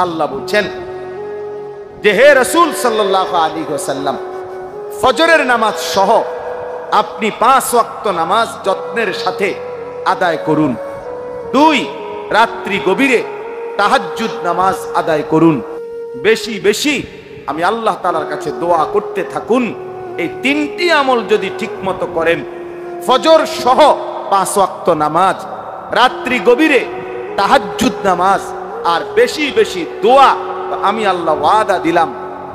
আল্লাহ বলছেন যে হে রাসূল সাল্লাল্লাহু আলাইহি ওয়াসাল্লাম, ফজরের নামাজ সহ আপনি 5 ওয়াক্ত নামাজ যত্নের সাথে আদায় করুন। 2, রাত্রি গভীরে তাহাজ্জুদ নামাজ আদায় করুন। বেশি বেশি আমি আল্লাহ তাআলার কাছে দোয়া করতে থাকুন। এই 3টি আমল যদি ঠিকমতো করেন, ফজর সহ 5 ওয়াক্ত নামাজ, রাত্রি গভীরে তাহাজ্জুদ নামাজ, আর বেশি বেশি দোয়া, আমি আল্লাহ ওয়াদা দিলাম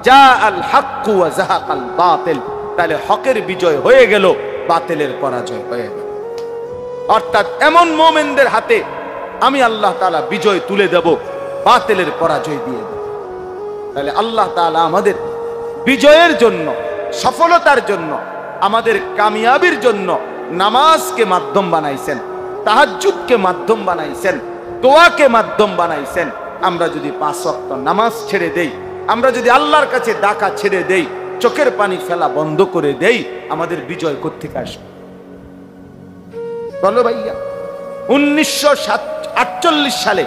যা আল হক ওয়া যাহাকাল বাতিল, তাহলে হকের বিজয় হয়ে গেল, বাতিলের পরাজয় হয়ে গেল। অর্থাৎ এমন মুমিনদের হাতে আমি আল্লাহ তাআলা বিজয় তুলে দেব, বাতিলের পরাজয় দিয়ে দেব। তাহলে আল্লাহ তাআলা আমাদের বিজয়ের জন্য, সফলতার জন্য, আমাদের কামিয়াবির জন্য নামাজকে মাধ্যম বানাইছেন, তাহাজ্জুদকে মাধ্যম বানাইছেন, দোয়াকে মাধ্যম বানাইছেন। আমরা যদি 5 ওয়াক্ত নামাজ ছেড়ে দেই, আমরা যদি আল্লাহর কাছে ডাকা ছেড়ে দেই, চোখের পানি ফেলা বন্ধ করে দেই, আমাদের বিজয় কোত্থেকে আসবে? বলো ভাইয়া। 1948 সালে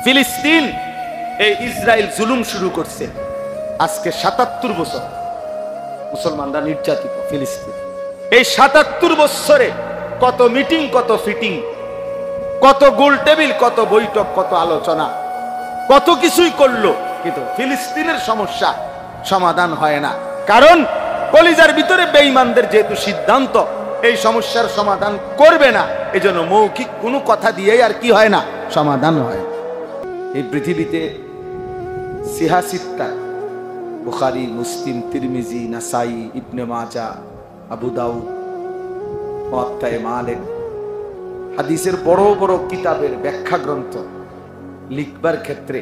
ফিলিস্তিন, এই ইসরায়েল জুলুম শুরু করছে। আজকে 77 বছর মুসলমানরা নির্যাতিত ফিলিস্তিন। এই 77 বছরে কত মিটিং, কত ফিটিং, কত গোল টেবিল, কত বৈঠক, কত আলোচনা, কত কিছুই করলো, কিন্তু ফিলিস্তিনের সমস্যা সমাধান হয় না। কারণ কলিজার ভিতরে বেঈমানদের যেহেতু সিদ্ধান্ত এই সমস্যার সমাধান করবে না, এজন্য মৌখিক কোনো কথা দিয়েই আর কি হয় না, সমাধান হয়। এই পৃথিবীতে সিহাসিত্তা, বুখারী, মুসলিম, তিরমিজি, নাসাই, ইবনে মাজাহ, আবু দাউদ, মুওয়াত্তা মালিক, হাদিসের বড় বড় কিতাবের ব্যাখ্যা গ্রন্থ লিখবার ক্ষেত্রে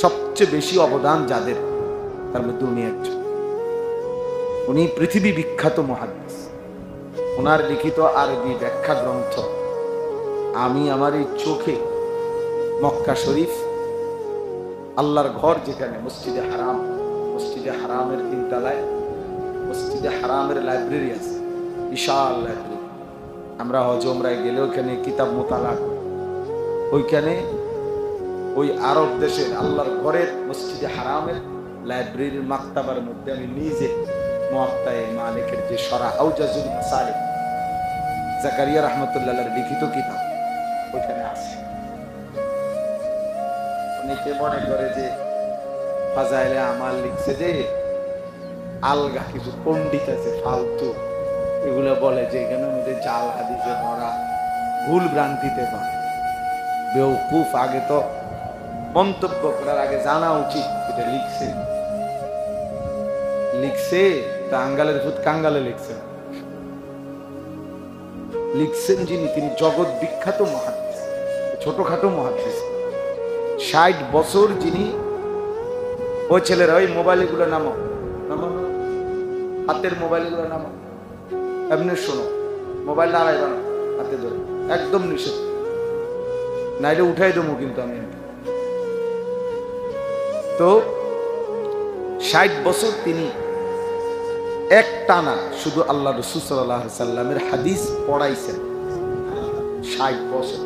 সবচেয়ে বেশি অবদান যাদের, তার মধ্যে উনি একজন। উনি পৃথিবী বিখ্যাত মুহাদ্দিস। ওনার লিখিত আরবি ব্যাখ্যা গ্রন্থ আমি আমার এই চোখে মক্কা শরীফ, আল্লাহর ঘর যেখানে মসজিদে হারাম, মসজিদে হারামের 3 তলায় মসজিদে হারামের লাইব্রেরি আছে, বিশাল লাইব্রেরি। আমরা হজ উমরায় গেলে ওখানে কিতাব মোতালা করি। ওইখানে ওই আরব দেশের আল্লাহর ঘরের মসজিদে হারামের লাইব্রেরির মাকতাবার মধ্যে আমি নিজে মুওয়াত্তা মালিকের যে শরহ আউজাজুল মাসালিক, জাকারিয়া রাহমাতুল্লাহর লিখিত কিতাব ওইখানে আছে। অনেকে মনে করে যে ফাজাইলে আমাল লিখছে, যে আলগা কিছু পণ্ডিত আছে ফালতু, এগুলো বলে যে এখানে মধ্যে জাল হাদিসে ভরা, ভুল ভ্রান্তিতে ভরা। বেওকুফ, আগে তো মন্তব্য করার আগে জানা উচিত এটা লিখছে লিখছে তা আঙ্গালের ভূত কাঙ্গালে লিখছে। লিখছেন যিনি, তিনি জগৎ বিখ্যাত মুহাদ্দিস, ছোটখাটো মুহাদ্দিস। 60 বছর যিনি, ওই ছেলেরা ওই মোবাইলে গুলো নামো, হাতের মোবাইলে গুলো নামো, এমনি শোনো, মোবাইল নাড়াইবা না, হাতে ধরে, একদম নিষেধ, নাইলে উঠাই দেবো কিন্তু আমি। তো 60 বছর তিনি এক টানা শুধু আল্লাহ রাসূল সাল্লাল্লাহু আলাইহি সাল্লামের হাদিস পড়াইছেন। 60 বছর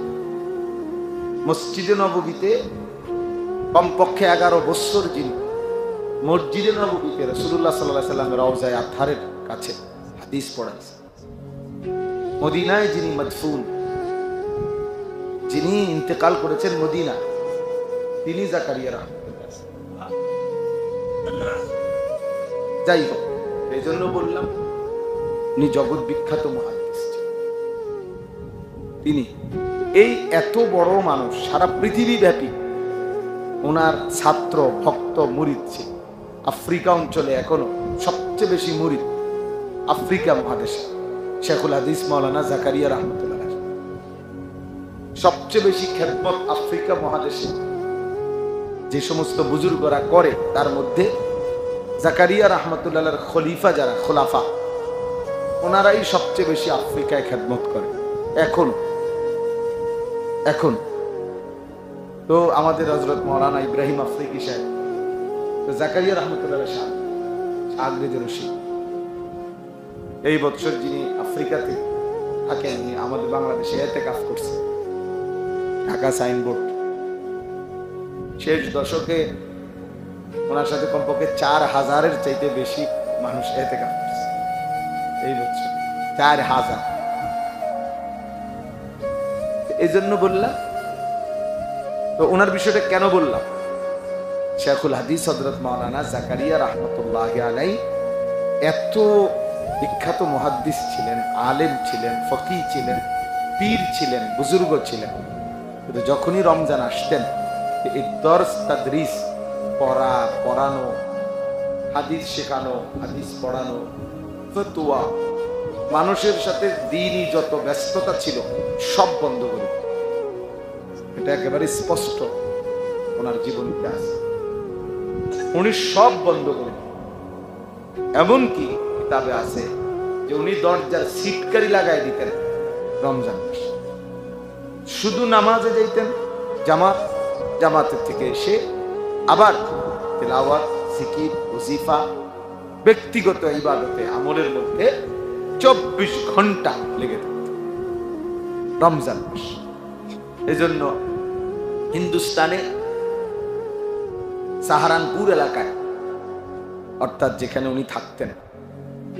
মসজিদে নববীতে কমপক্ষে 11 বছর যিনি মসজিদে নববীতে রাসূলুল্লাহ সাল্লাল্লাহু আলাইহি সাল্লামের রওজায়ে আতহারের কাছে হাদিস পড়াইছেন। মদিনায় যিনি মদফুন, যিনি ইন্তেকাল করেছেন মদিনা, তিনি জাকারিয়া রাহমাতুল্লাহ। যাই হোক, এই জন্য বললাম উনি জগৎ বিখ্যাত মুহাদ্দিস। তিনি এই এত বড় মানুষ, সারা পৃথিবী ব্যাপী ওনার ছাত্র, ভক্ত, মুরিদ ছিল। আফ্রিকা অঞ্চলে এখনো সবচেয়ে বেশি মুরিদ আফ্রিকা মহাদেশে শেখুল হাদিস মাওলানা জাকারিয়া রাহমাতুল্লাহ। সবচেয়ে বেশি খেদমত আফ্রিকা মহাদেশে যে সমস্ত বুজুর্গরা করে, তার মধ্যে জাকারিয়া রাহমাতুল্লাহর খলিফা যারা, খোলাফা, ওনারাই সবচেয়ে বেশি আফ্রিকায় খেদমত করে এখন। তো আমাদের হযরত মাওলানা ইব্রাহিম আফ্রিকি সাহেব, তো জাকারিয়া রাহমাতুল্লাহর শাগরিদ রশিদ, এই বছর যিনি আফ্রিকাতে থাকেন, উনি আমাদের বাংলাদেশে ইতিকাফ করছে, ঢাকা সাইনবোর্ড। শেষ দশকে ওনার সাথে কমপক্ষে 4000-এর চাইতে বেশি মানুষ ইতিকাফ করছে এই বছর, 4000। এই জন্য বললাম, তো ওনার বিষয়টা কেন বললাম, শেখুল হাদিস হযরত মাওলানা জাকারিয়া রাহমাতুল্লাহি আলাইহি এত বিখ্যাত মুহাদ্দিস ছিলেন, আলেম ছিলেন, ফকিহ ছিলেন, পীর ছিলেন, বুজুর্গ ছিলেন। কিন্তু যখনই রমজান আসতেন, এই দর্স তাদরিস, পড়ানো, হাদিস শেখানো, হাদিস পড়ানো, ফতোয়া, মানুষের সাথে দ্বীনি যত ব্যস্ততা ছিল সব বন্ধ করে, এটা একেবারে স্পষ্ট ওনার জীবনীতে আছে। উনি সব বন্ধ করে, এমনকি কিতাবে আছে যে উনি দরজার সিটকারি লাগাই দিতেন রমজান মাসে। শুধু নামাজে যাইতেন, জামাতের থেকে এসে আবার তিলাওয়াত, জিকির, ওজিফা, ব্যক্তিগত ইবাদতে আমলের মধ্যে 24 ঘন্টা লেগে থাকত রমজান মাস। এজন্য হিন্দুস্তানে সাহারানপুর এলাকায়, অর্থাৎ যেখানে উনি থাকতেন,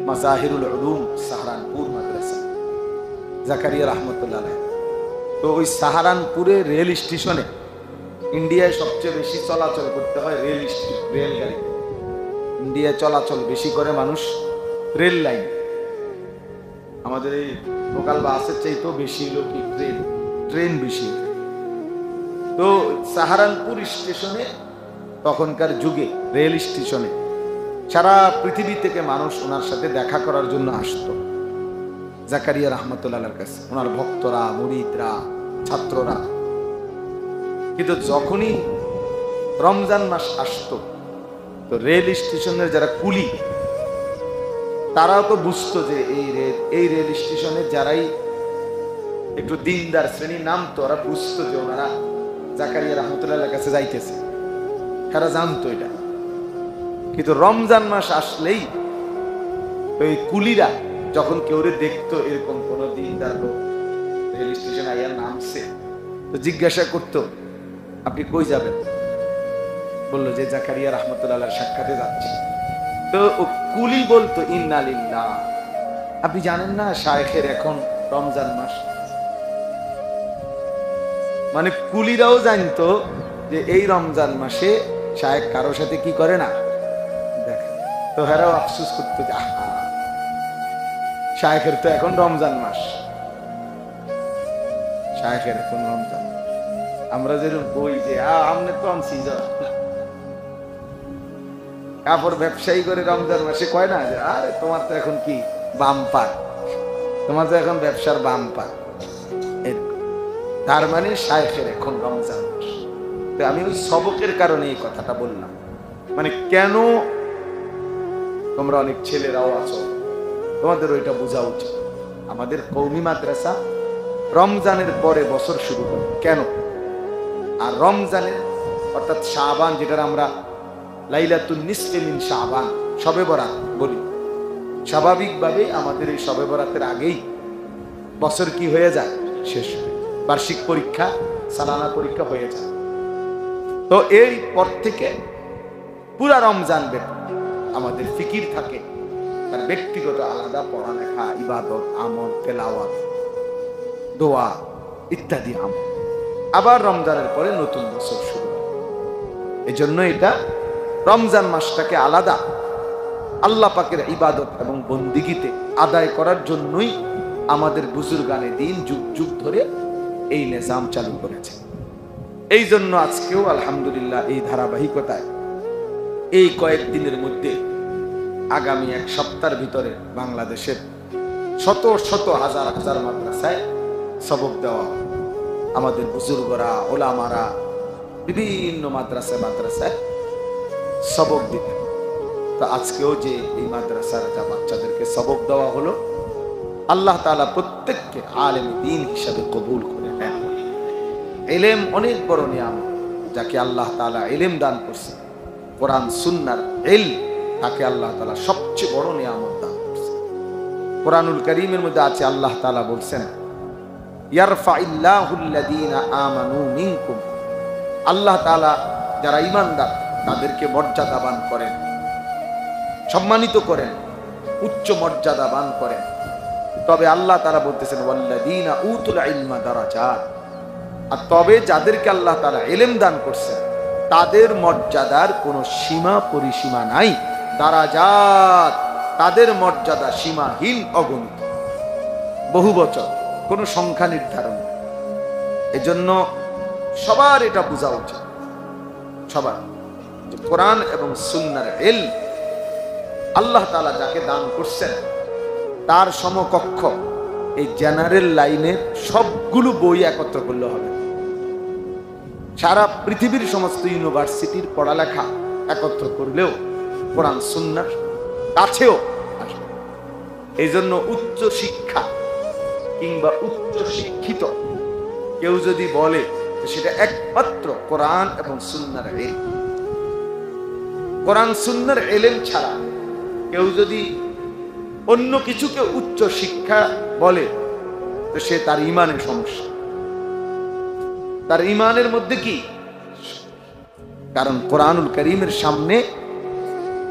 মাজাহিরুল উলুম সাহারানপুর মাদ্রাসা, জাকারিয়া রাহমাতুল্লাহ আলাইহি, তো ওই সাহারানপুরে রেল স্টেশনে ইন্ডিয়ায় সবচেয়ে বেশি চলাচল করতে হয় রেলগাড়ি। ইন্ডিয়ায় চলাচল বেশি করে মানুষ রেল লাইন, আমাদের এই লোকাল বাসের চাইতেও বেশি হলো কি ট্রেন বেশি। তো সাহারানপুর স্টেশনে তখনকার যুগে রেল স্টেশনে সারা পৃথিবী থেকে মানুষ ওনার সাথে দেখা করার জন্য আসতো জাকারিয়া রাহমাতুল্লাহর কাছে, ওনার ভক্তরা, মুরিদরা, ছাত্ররা। কিন্তু যখনই রমজান মাস আসতো, তো রেল স্টেশনের যারা কুলি, তারাও তো বুঝতো যে এই রেল স্টেশনে যারাই একটু দিনদার শ্রেণীর নামতো, ওরা বুঝতো যে ওনারা জাকারিয়া রাহমাতুল্লাহর কাছে যাইতেছে, তারা জানতো এটা। কিন্তু রমজান মাস আসলেই ওই কুলিরা যখন কেউ দেখতো এরকম কোন দিনদার লোক রেল স্টেশন আইয়া নামছে, তো জিজ্ঞাসা করতো, আপনি কই যাবেন? বললো যে জাকারিয়া রাহমাতুল্লাহর সাক্ষাতে যাচ্ছি। তো কুলি বলতো, ইন্না লিল্লাহ, আপনি জানেন না শায়েখের এখন রমজান মাস? মানে কুলিরাও জানতো যে এই রমজান মাসে শায়েখ কারোর সাথে কি করে না দেখে। তো হেরাও আফসোস করতো যে শায়েখের তো এখন রমজান মাস, শায়েখের এখন রমজান। আমরা যেরকম বই যে আমনে তো কাপড় ব্যবসায়ী করে রমজান মাসে কয় না যে আরে তোমার তো এখন কি বাম্পার, তোমার তো এখন ব্যবসার বাম্পার। তার মানে শায়েখের এখন রমজান মাস। তো আমি ওই সবকের কারণে এই কথাটা বললাম, মানে কেন তোমরা অনেক ছেলেরাও আছো, তোমাদের ওইটা বোঝা উচিত। আমাদের কওমি মাদ্রাসা রমজানের পরে বছর শুরু করে কেন? আর রমজানের অর্থাৎ শাবান, যেটা আমরা লাইলাতুন নিসফে মিন শাবান, শবে বরাত বলি, স্বাভাবিকভাবে আমাদের এই শবে বরাতের আগেই বছর কি হয়ে যায়, শেষ হয়ে, বার্ষিক পরীক্ষা, সালানা পরীক্ষা হয়ে যায়। তো এই পর থেকে পুরা রমজান ব্যাপী আমাদের ফিকির থাকে, তার ব্যক্তিগত আলাদা পড়ালেখা, ইবাদত, আমল, তেলাওয়াত, দোয়া ইত্যাদি আমল। আবার রমজানের পরে নতুন বছর শুরু হয়। এই জন্য এটা রমজান মাসটাকে আলাদা আল্লাহ পাকের ইবাদত এবং বন্দিগিতে আদায় করার জন্যই আমাদের বুজুর্গানে দিন যুগ যুগ ধরে এই নিজাম চালু করেছে। এই জন্য আজকেও আলহামদুলিল্লাহ এই ধারাবাহিকতায় এই কয়েকদিনের মধ্যে আগামী এক সপ্তাহের ভিতরে বাংলাদেশের শত শত হাজার হাজার মাদ্রাসায় সবক দেওয়া, আমাদের বুজুর্গরা, ওলামারা বিভিন্ন মাদ্রাসায় সবক দিতেন। তো আজকেও যে এই মাদ্রাসার যা বাচ্চাদেরকে সবক দেওয়া হলো, আল্লাহ তাআলা প্রত্যেককে আলেম দ্বীন হিসাবে কবুল করে নেন। ইলম অনেক বড় নিয়ামত, যাকে আল্লাহ তাআলা ইলম দান করছে, কোরআন সুন্নাহর ইলম, তাকে আল্লাহ তাআলা সবচেয়ে বড় নিয়ামত দান করছে। কোরআনুল কারীমের মধ্যে আছে, আল্লাহ তাআলা বলছেন, ইয়ারফাইল্লাহুল্লাযীনা আমানু মিনকুম, আল্লাহ তাআলা যারা ঈমানদার তাদেরকে মর্যাদাবান করেন, সম্মানিত করেন, উচ্চ মর্যাদাবান করেন। তবে আল্লাহ তাআলা বলতেছেন ওয়াল্লাযীনা উতুল ইলমা দারাজাত, আর তবে যাদেরকে আল্লাহ তাআলা ইলম দান করছেন তাদের মর্যাদার কোনো সীমা পরিসীমা নাই। দারাজাত, তাদের মর্যাদা সীমাহীন, অগণিত, বহু বচন, কোনো সংখ্যা নির্ধারণ। এজন্য সবার এটা বোঝা উচিত, সবার, যে কোরআন এবং সুন্নাহর ইলম আল্লাহ তাআলা যাকে দান করছেন তার সমকক্ষ এই জেনারেল লাইনের সবগুলো বই একত্র করলে হবে। সারা পৃথিবীর সমস্ত ইউনিভার্সিটির পড়ালেখা একত্র করলেও কোরআন সুন্নাহর কাছেও আসবে। এই জন্য উচ্চ শিক্ষা কিংবা উচ্চ শিক্ষিত কেউ যদি বলে সেটা একমাত্র কোরআন এবং সুন্নাহর ইলম। কোরআন সুন্নাহর ইলম ছাড়া কেউ যদি অন্য কিছুকে উচ্চ শিক্ষা বলে তো সে তার ঈমানের সমস্যা, তার ঈমানের মধ্যে কি? কারণ কোরআনুল কারীমের সামনে,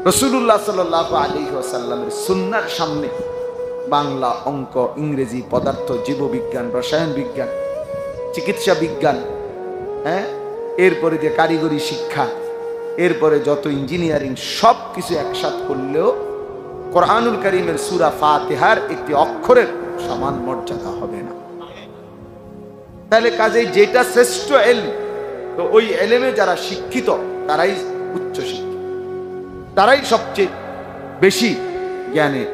রাসূলুল্লাহ সাল্লাল্লাহু আলাইহি ওয়াসাল্লামের সুন্নাহর সামনে বাংলা, অঙ্ক, ইংরেজি, পদার্থ, জীববিজ্ঞান, রসায়ন বিজ্ঞান, চিকিৎসা বিজ্ঞান, এরপরে যে কারিগরি শিক্ষা, এরপরে যত ইঞ্জিনিয়ারিং, সব কিছু একসাথে করলেও কোরআনুল কারীমের সূরা ফাতিহার একটি অক্ষরের সমান মর্যাদা হবে না। তাহলে কাজেই যেটা শ্রেষ্ঠ ইলম, তো ওই ইলমে যারা শিক্ষিত তারাই উচ্চ শিক্ষিত, তারাই সবচেয়ে বেশি জ্ঞানে,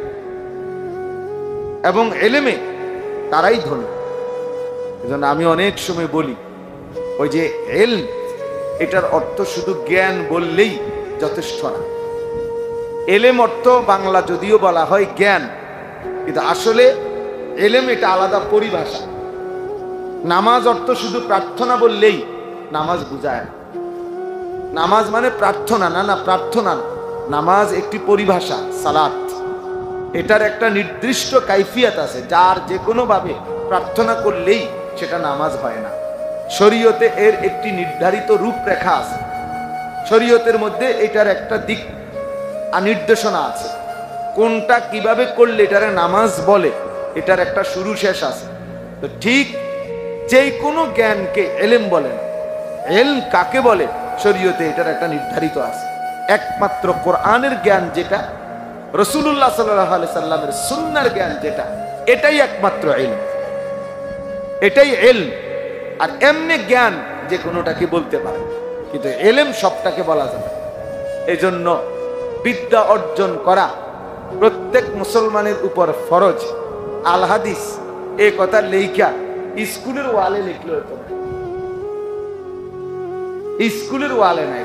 এবং ইলমে তারাই ধনী। এজন্য আমি অনেক সময় বলি, ওই যে ইলম, এটার অর্থ শুধু জ্ঞান বললেই যথেষ্ট না। ইলম অর্থ বাংলা যদিও বলা হয় জ্ঞান, কিন্তু আসলে ইলম এটা আলাদা পরিভাষা। নামাজ অর্থ শুধু প্রার্থনা বললেই নামাজ বুঝায় না। নামাজ মানে প্রার্থনা না, না প্রার্থনা না। নামাজ একটি পরিভাষা, সালাত, এটার একটা নির্দিষ্ট কাইফিয়াত আছে, যার যে কোনো ভাবে প্রার্থনা করলেই সেটা নামাজ হয় না। শরীয়তে এর একটি নির্ধারিত রূপরেখা আছে, শরীয়তের মধ্যে এটার একটা দিক নির্দেশনা আছে, কোনটা কিভাবে করলে এটারে নামাজ বলে, এটার একটা শুরু শেষ আছে। তো ঠিক যেই কোনো জ্ঞানকে ইলম বলে না। ইলম কাকে বলে শরীয়তে এটার একটা নির্ধারিত আছে। একমাত্র কোরআনের জ্ঞান যেটা, রাসূলুল্লাহ সাল্লাল্লাহু আলাইহি সাল্লামের সুন্নাহর জ্ঞান যেটা, এটাই একমাত্র ইলম, এটাই ইলম। আর এমনি জ্ঞান যে কোনোটাকে বলতে পারে, কিন্তু ইলম সবটাকে বলা যাবে। এই জন্য বিদ্যা অর্জন করা প্রত্যেক মুসলমানের উপর ফরজ। আল হাদিস এই কথা লেখা স্কুলের ওয়ালে লিখলে হতো না, স্কুলের ওয়ালে নাই,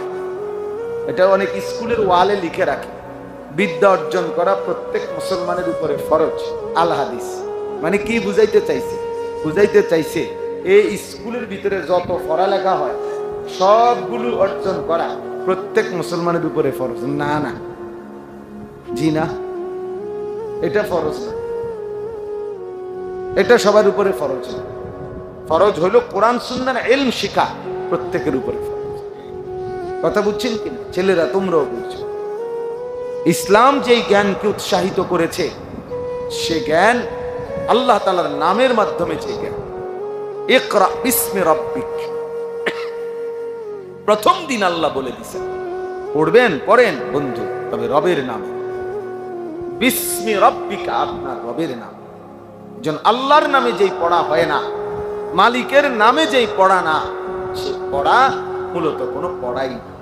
এটা অনেক স্কুলের ওয়ালে লিখে রাখে। বিদ্যা অর্জন করা প্রত্যেক মুসলমানের উপরে ফরজ। আল হাদিস মানে কি বুঝাইতে চাইছে? বুঝাইতে চাইছে এই স্কুলের ভিতরে যত পড়ালেখা হয় সবগুলো অর্জন করা প্রত্যেক মুসলমানের উপরে ফরজ। না না, জি না, এটা ফরজ না, এটা সবার উপরে ফরজ না। ফরজ হলো কোরআন সুন্নাহর ইলম শিখা প্রত্যেকের উপরে ফরজ। কথা বুঝছেন কিনা ছেলেরা? তোমরাও বুঝছো। ইসলাম যেই জ্ঞানকে উৎসাহিত করেছে সে জ্ঞান আল্লাহ তাআলার নামের মাধ্যমে, যে জ্ঞান ইকরা বিসমি রাব্বিক, প্রথম দিন আল্লাহ বলে দিয়েছেন পড়বেন, পড়েন বন্ধু, তবে রবের নামে। বিসমি রাব্বিকা, আপনার রবের নাম। যেন আল্লাহর নামে যেই পড়া হয় না, মালিকের নামে যেই পড়া না, সে পড়া মূলত কোনো পড়াই না,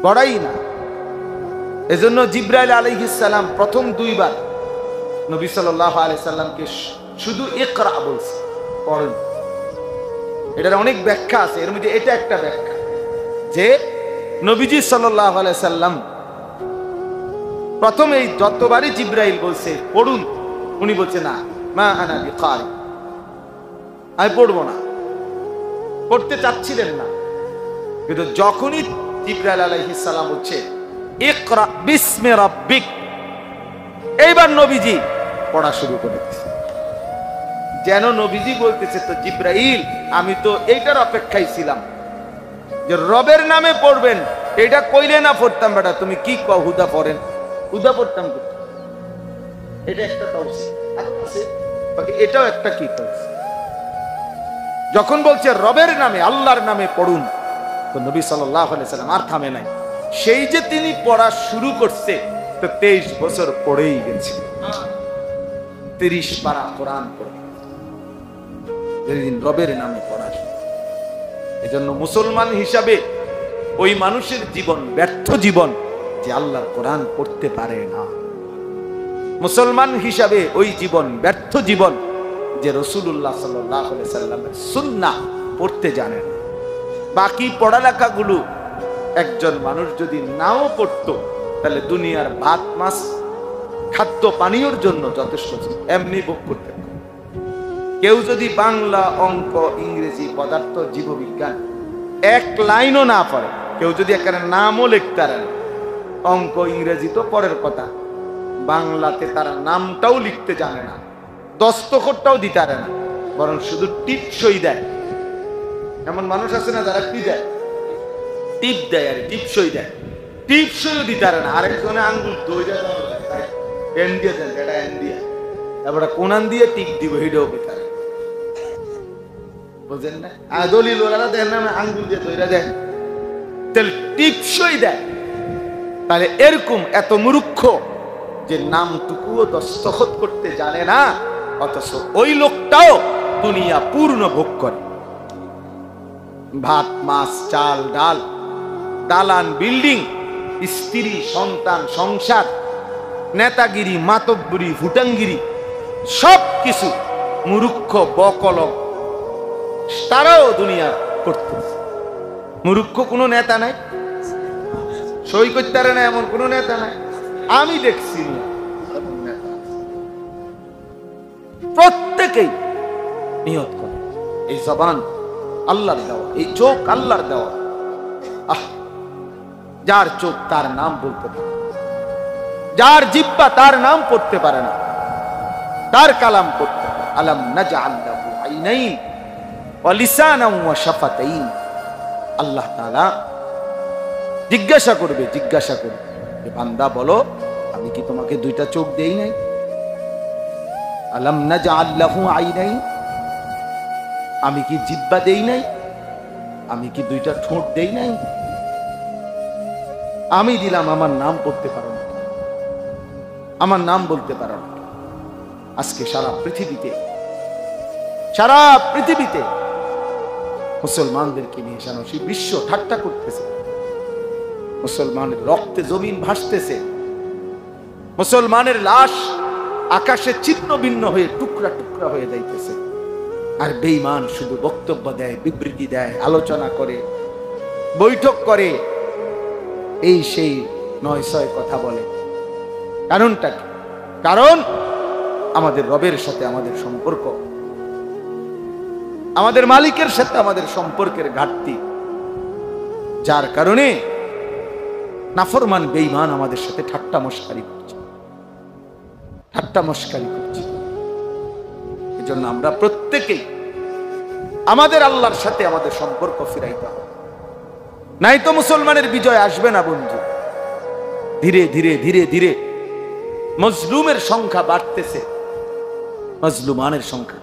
পড়াই না। এজন্য জিবরাইল আলাইহিস সালাম প্রথম দুইবার নবী সাল্লাল্লাহু আলাইহি সাল্লামকে শুধু ইকরা বলছে, পড়েন। এটার অনেক ব্যাখ্যা আছে, এর মধ্যে এটা একটা ব্যাখ্যা যে নবীজি সাল্লাল্লাহু আলাইহি সাল্লাম প্রথম এই যতবারই জিবরাইল বলছে পড়ুন, উনি বলছে না, মা আনা বিকারি, আমি পড়বো না, পড়তে চাচ্ছিলেন না। কিন্তু যখনই জিবরাইল আলাইহিস সালাম হচ্ছে ইকরা বিসমি রাব্বিক, এইবার নবীজি পড়া শুরু করে দিয়েছে। যেন নবীজি বলতেছে, তো জিবরাইল আমি তো এইটার অপেক্ষায় ছিলাম যে রবের নামে পড়বেন, এটা কইলে না পড়তাম বেটা, তুমি কি কও হুদা পড়েন, হুদা পড়তাম, এটা একটা তাওসিফ আছে, বাকি এটাও একটা কি তাওসিফ। যখন বলছে রবের নামে, আল্লাহর নামে পড়ুন, তো নবী সাল্লাল্লাহু আলাইহি সাল্লাম আর থামে নাই। সেই যে তিনি পড়া শুরু করছে, তো 23 বছর পড়েই গেছে, 30 পারা কোরআন পড়ে, যেদিন রবের নামে পড়া। এজন্য মুসলমান হিসাবে ওই মানুষের জীবন ব্যর্থ জীবন যে আল্লাহর কোরআন পড়তে পারে না। মুসলমান হিসাবে ওই জীবন ব্যর্থ জীবন যে রাসূলুল্লাহ সাল্লাল্লাহু আলাইহি সাল্লামের সুন্নাহ পড়তে জানে না। বাকি পড়ালেখাগুলো একজন মানুষ যদি নাও পড়তো, তাহলে দুনিয়ার ভাত মাছ খাদ্য পানীয়র জন্য যথেষ্ট, এমনি ভোগ করতে। কেউ যদি বাংলা, অঙ্ক, ইংরেজি, পদার্থ, জীববিজ্ঞান এক লাইনও না পড়ে, কেউ যদি এখানে নামও লিখতে পারে না, অঙ্ক ইংরেজি তো পরের কথা, বাংলাতে তারা নামটাও লিখতে জানে না, দস্তখতটাও দিতে পারে না, বরং শুধু টিপসই দেয়। এমন মানুষ আছে না যারা কি দেয়, টিপ দেয়, আর টিপসই দেয়, টিপসইও দিতে পারে না। আরেকজনে আঙ্গুল দইরা এন দিয়ে দেন, এটা এন দিয়ে, তারপরে কোনান দিয়ে টিপ দিব, হিডেও বেকার, বুঝেন না? দলিল ওরা দেন না, আঙ্গুল দিয়ে দইরা দেন, তাহলে টিপসই দেয়। তাহলে এরকম এত মূর্খ যে নামটুকুও দস্তখত করতে জানে না, অথচ ওই লোকটাও দুনিয়া পূর্ণ ভোগ করে। ভাত মাছ চাল ডাল, দালান বিল্ডিং, স্ত্রী সন্তান সংসার, নেতাগিরি মাতব্বরি ভুটাঙ্গিরি, সব কিছু মূর্খ বকলক তারাও দুনিয়া করতেছে। মূর্খ কোনো নেতা নাই, সই করতে পারে না এমন কোন নেতা নাই, আমি দেখছি। প্রত্যেকেই নিয়ত করে এই জবান আল্লাহর দেওয়া, এই চোখ আল্লাহর দেওয়া। যার চোখ তার নাম বলতে পারে, যার জিহ্বা তার নাম পড়তে পারে না, তার কালাম পড়তে পারে। আলাম নাজআল লাহু আইনাইন ওয়া লিসানান ওয়া শাফাতাইন। আল্লাহ তাআলা জিজ্ঞাসা করবে যে বান্দা বলো, আমি কি তোমাকে দুইটা চোখ দেই নাই? আলাম নাজআল লাহু আইনাইন, আমি কি জিহ্বা দেই নাই? আমি কি দুইটা ঠোঁট দেই নাই? আমি দিলাম, আমার নাম পড়তে পারো না, আমার নাম বলতে পারো না। আজকে সারা পৃথিবীতে মুসলমানদেরকে নিয়ে সারা বিশ্ব ঠাট্টা করতেছে, মুসলমানের রক্তে জমিন ভাসতেছে, মুসলমানের লাশ আকাশে ছিন্ন ভিন্ন হয়ে টুকরা টুকরা হয়ে যাইতেছে। আর বেঈমান শুধু বক্তব্য দেয়, বিবৃতি দেয়, আলোচনা করে, বৈঠক করে, এই সেই ৯-৬ কথা বলে। কারণটা কি? কারণ আমাদের রবের সাথে আমাদের সম্পর্ক, আমাদের মালিকের সাথে আমাদের সম্পর্কের ঘাটতি, যার কারণে নাফরমান বেঈমান আমাদের সাথে ঠাট্টা মশকারি করছে। এজন্য আমরা প্রত্যেকেই আমাদের আল্লাহর সাথে আমাদের সম্পর্ক ফিরাইতে হবে, নাই তো মুসলমানের বিজয় আসবে না বন্ধু। ধীরে ধীরে ধীরে ধীরে মজলুমের সংখ্যা বাড়তেছে, মজলুমানের সংখ্যা।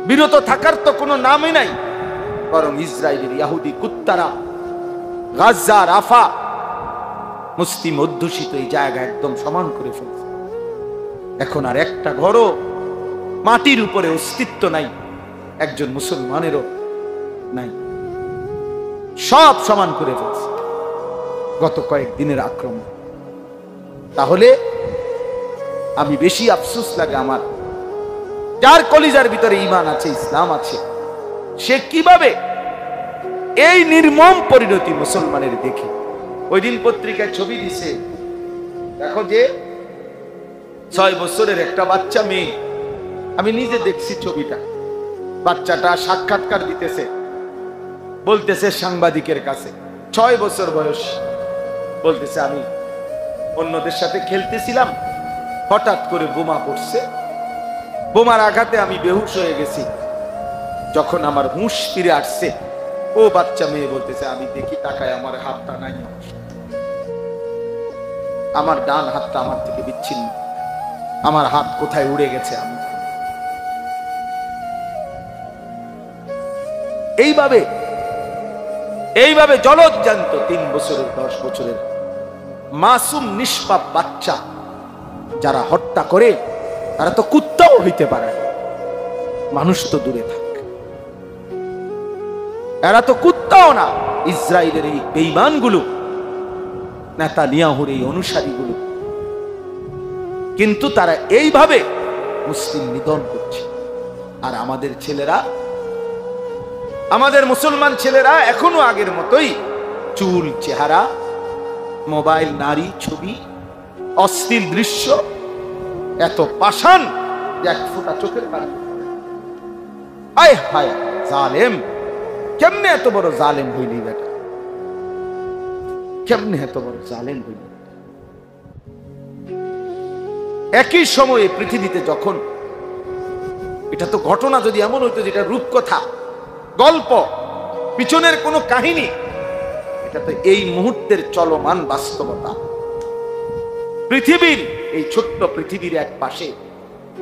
বিরত থাকার তো কোনো নামই নাই, বরং ইসরায়েলের ইহুদি কুত্তারা গাজা, রাফা, মুসলিম অধ্যুষিত এই জায়গা একদম সমান করে ফেলছে। এখন আর একটা ঘরও মাটির উপরে অস্তিত্ব নাই, একজন মুসলমানেরও নাই, সব সমান করে ফেলছে গত কয়েকদিনের আক্রমণ। তাহলে আমি বেশি আফসোস লাগে আমার, যার কলিজার ভিতরে ঈমান আছে, ইসলাম আছে, সে কিভাবে এই নির্মম পরিণতি মুসলমানের দেখে। ওই দিন পত্রিকায় ছবি দিছে, দেখো যে 6 বছরের একটা বাচ্চা মেয়ে, আমি নিজে দেখছি ছবিটা, বাচ্চাটা সাক্ষাৎকার দিতেছে, বলতেছে সাংবাদিকের কাছে, 6 বছর বয়স, বলতেছে আমি অন্যদের সাথে খেলতেছিলাম, হঠাৎ করে বোমা পড়ছে, বোমার আঘাতে আমি বেহুশ হয়ে গেছি। যখন আমার হুঁশ ফিরে আসছে, ও বাচ্চা মেয়ে বলতেছে, আমি দেখি তাকায়, আমার হাতটা নাই, আমার ডান হাতটা আমার থেকে বিচ্ছিন্ন, আমার হাত কোথায় উড়ে গেছে। আমি এইভাবে জলজ্জান্ত 3 বছরের 10 বছরের মাসুম নিষ্পাপ বাচ্চা যারা হত্যা করে, তারা তো কুত্তাও হইতে পারে, মানুষ তো দূরে থাক, এরা তো কুত্তাও না। ইসরায়েলের এই বেঈমানগুলো, নেতানিয়াহুর এই অনুসারীগুলো, কিন্তু তারা এইভাবে মুসলিম নিধন করছে। আর আমাদের ছেলেরা, আমাদের মুসলমান ছেলেরা এখনো আগের মতোই চুল, চেহারা, মোবাইল, নারী, ছবি, অশ্লীল দৃশ্য, এত পাষাণ যে এক ফোঁটা চোখের পানি। আয় হায় জালেম, কেমনে এত বড় জালেম হইলি বেটা, কেমনে এত বড় জালেম হইলি। একই সময়ে পৃথিবীতে যখন, এটা তো ঘটনা যদি এমন হইতো যেটা রূপকথা, গল্প, পিছনের কোনো কাহিনী, এটা তো এই মুহূর্তের চলমান বাস্তবতা। পৃথিবীর এই ছোট্ট পৃথিবীর এক পাশে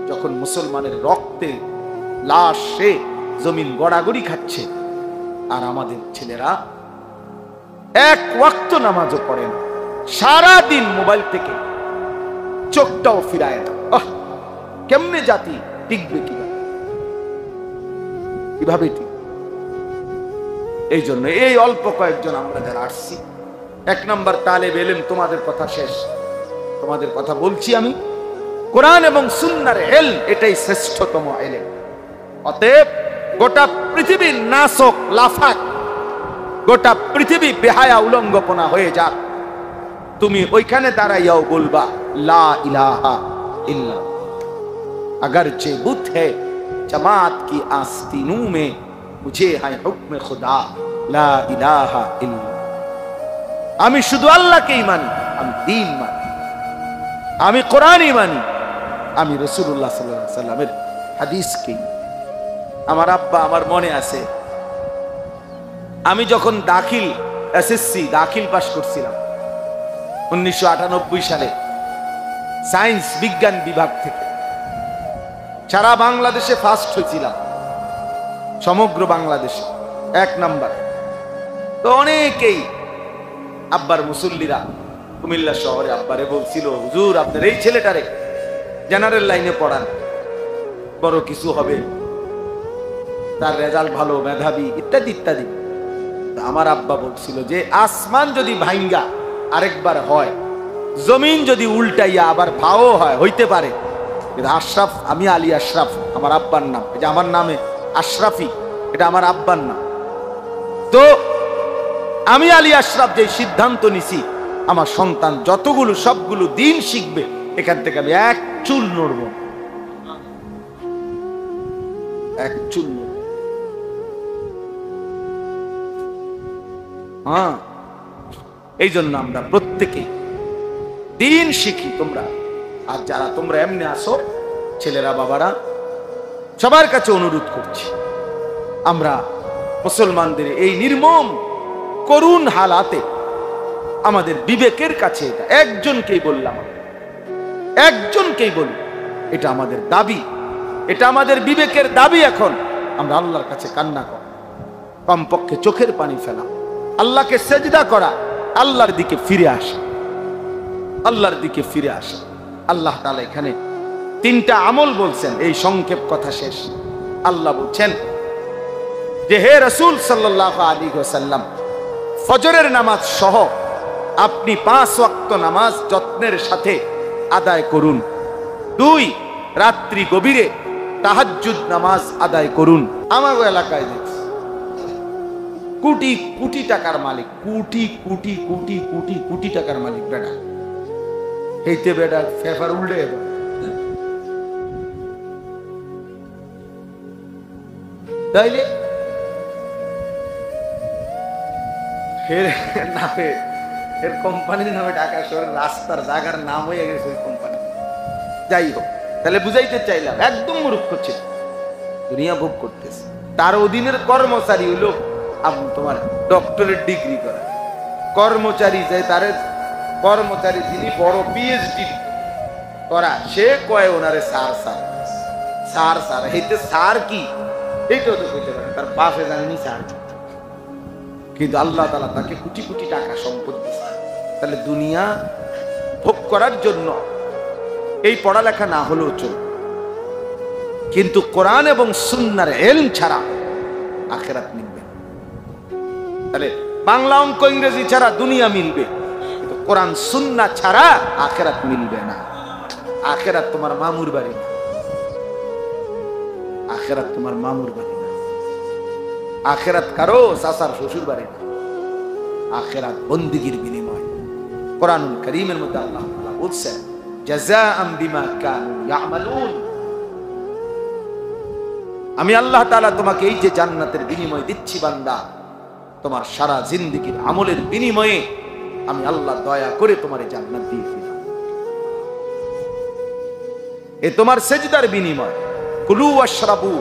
যখন মুসলমানের রক্তে লাশে জমিন গড়াগড়ি খাচ্ছে, আর আমাদের ছেলেরা এক ওয়াক্ত নামাজও পড়ে না, সারাদিন মোবাইল থেকে চোখটাও ফিরায় না। কেমনে জাতি টিকবে, কিভাবে টিকবে? এই জন্য এই অল্প কয়েকজন আমরা যারা আসছি, 1 নম্বর তালেব ইলম, তোমাদের কথা শেষ, তোমাদের কথা বলছি আমি, কোরআন এবং সুন্নাহর ইলম এটাই শ্রেষ্ঠতম ইলম। অতএব গোটা পৃথিবীর নাসক লাফাক, গোটা পৃথিবী বেহায়া উলঙ্গপনা হয়ে যাক, তুমি ওইখানে দাঁড়াইয়াও বলবা লা ইলাহা ইল্লাল্লাহ। अगरचे बुत है जमात की आस्तीनों में, मुझे है हुक्म खुदा ला इलाहा इल्लल्लाह। আমি শুধু আল্লাহকেই মানি, আমি দ্বীন মানি, আমি কোরআনই মানি, আমি রাসূলুল্লাহ সাল্লাল্লাহু আলাইহি ওয়াসাল্লামের হাদিসকেই। আমার আব্বা, আমার মনে আছে, আমি যখন দাখিল এসএসসি দাখিল পাশ করছিলাম 1998 সালে, সায়েন্স বিজ্ঞান বিভাগ থেকে সারা বাংলাদেশে ফার্স্ট হয়েছিলাম, সমগ্র বাংলাদেশে 1 নাম্বার। তো অনেকেই আব্বার মুসল্লিরা কুমিল্লা শহরে আব্বারে বলছিল, হুজুর আপনার এই ছেলেটারে জেনারেল লাইনে পড়ান, বড় কিছু হবে, তার রেজাল্ট ভালো, মেধাবী, ইত্যাদি ইত্যাদি। আমার আব্বা বলছিল যে আসমান যদি ভাঙ্গা আরেকবার হয়, জমিন যদি উল্টাইয়া আবার ভাও হয়, হইতে পারে, কিন্তু আশরাফ, আমি আলী আশরাফ আমার আব্বার নাম, এটা আমার নামে আশরাফি, এটা আমার আব্বার নাম। তো আমি আলী আশরাফ যে সিদ্ধান্ত নিছি, আমার সন্তান যতগুলো সবগুলো দিন শিখবে, এখান থেকে আমি এক চুল নড়ব, এক চুল। হ্যাঁ, এই জন্য আমরা প্রত্যেকেই দিন শিখি। তোমরা আর যারা তোমরা এমনি আসো, ছেলেরা, বাবারা, সবার কাছে অনুরোধ করছি, আমরা মুসলমানদের এই নির্মম করুণ হালাতে আমাদের বিবেকের কাছে, এটা একজনকেই বললাম, একজনকেই বলি, এটা আমাদের দাবি, এটা আমাদের বিবেকের দাবি। এখন আমরা আল্লাহর কাছে কান্না করা, কমপক্ষে চোখের পানি ফেলা, আল্লাহকে সেজদা করা, আল্লাহর দিকে ফিরে আসা, আল্লাহর দিকে ফিরে আসা। আল্লাহ তাআলা এখানে 3টা আমল বলছেন, এই সংক্ষেপ কথা শেষ। আল্লাহ বলছেন যে হে রাসূল সাল্লাল্লাহু আলাইহি ওয়াসাল্লাম, ফজরের নামাজ সহ আপনি 5 ওয়াক্ত নামাজ যত্নের সাথে আদায় করুন। 2, রাত্রি গভীরে তাহাজ্জুদ নামাজ আদায় করুন। আমার এলাকায় দেখছি কোটি কোটি টাকার মালিক, কোটি কোটি কোটি কোটি কোটি টাকার মালিক বেটা, এইতে বেটা ফেফার উল্টে তাইলে নামে, এর কোম্পানির নামে ঢাকা শহরের রাস্তার জায়গার নাম হয়ে গেছে ওই কোম্পানি। যাই হোক, তাহলে বুঝাইতে চাইলাম, একদম মূর্খ ছিল, দুনিয়া ভোগ করতেছে, তার অধীনের কর্মচারী হইল তোমার ডক্টরেট ডিগ্রি করা কর্মচারী, যে তার কর্মচারী যিনি বড় পিএইচডি করা, সে কয় ওনারে স্যার স্যার স্যার স্যার, এইতে স্যার কি এইটাও তো কইতে পারে, তার বাপে জানেনি স্যার। কিন্তু আল্লাহ তাআলা তাকে কোটি কোটি টাকা সম্পদ দিয়েছে। তাহলে দুনিয়া ভোগ করার জন্য এই পড়ালেখা না হলেও চলবে, কিন্তু কোরআন এবং সুন্নাহর ইলম ছাড়া আখিরাত মিলবে না। তাহলে বাংলা অঙ্ক ইংরেজি ছাড়া দুনিয়া মিলবে, কিন্তু কোরআন সুন্নাহ ছাড়া আখিরাত মিলবে না। আখিরাত তোমার মামুর বাড়ি না, আখিরাত তোমার মামুর বাড়ি না, আখিরাত কারো চাচার শ্বশুর বাড়ি না, আখিরাত বন্দেগীর বিনিময়। কোরআনুল কারীমের মধ্যে আল্লাহ তাআলা বলছেন জাযাআম বিমা কানু ইয়ামালুন, আমি আল্লাহ তাআলা তোমাকে এই যে জান্নাতের বিনিময় দিচ্ছি বান্দা, তোমার সারা জিন্দেগীর আমলের বিনিময়ে আমি আল্লাহ দয়া করে তোমার জান্নাত দিয়ে দিলাম। এ তোমার সেজদার বিনিময়। কুলু ওয়াশরাবু